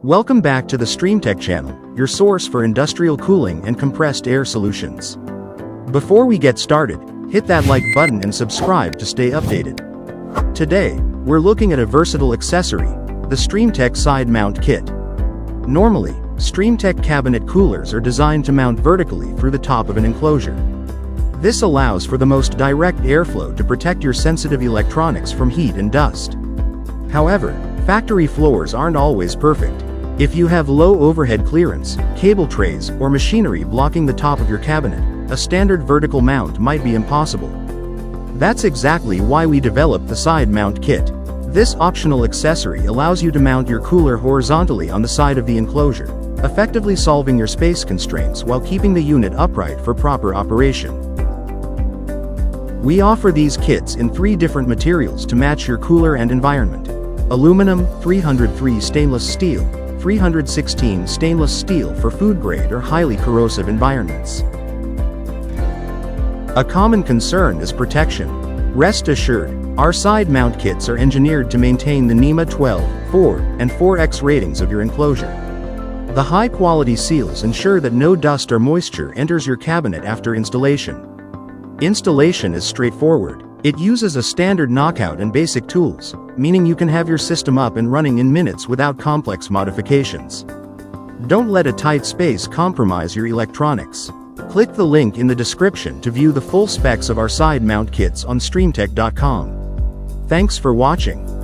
Welcome back to the Streamtek channel, your source for industrial cooling and compressed air solutions. Before we get started, hit that like button and subscribe to stay updated. Today, we're looking at a versatile accessory, the Streamtek Side Mount Kit. Normally, Streamtek Cabinet Coolers are designed to mount vertically through the top of an enclosure. This allows for the most direct airflow to protect your sensitive electronics from heat and dust. However, factory floors aren't always perfect. If you have low overhead clearance, cable trays, or machinery blocking the top of your cabinet, a standard vertical mount might be impossible. That's exactly why we developed the Side Mount Kit. This optional accessory allows you to mount your cooler horizontally on the side of the enclosure, effectively solving your space constraints while keeping the unit upright for proper operation. We offer these kits in 3 different materials to match your cooler and environment: aluminum, 303 stainless steel, 316 stainless steel for food grade or highly corrosive environments. A common concern is protection. Rest assured, our side mount kits are engineered to maintain the NEMA 12, 4, and 4X ratings of your enclosure. The high-quality seals ensure that no dust or moisture enters your cabinet after installation. Installation is straightforward. It uses a standard knockout and basic tools, meaning you can have your system up and running in minutes without complex modifications. Don't let a tight space compromise your electronics. Click the link in the description to view the full specs of our side mount kits on streamtek.com. Thanks for watching.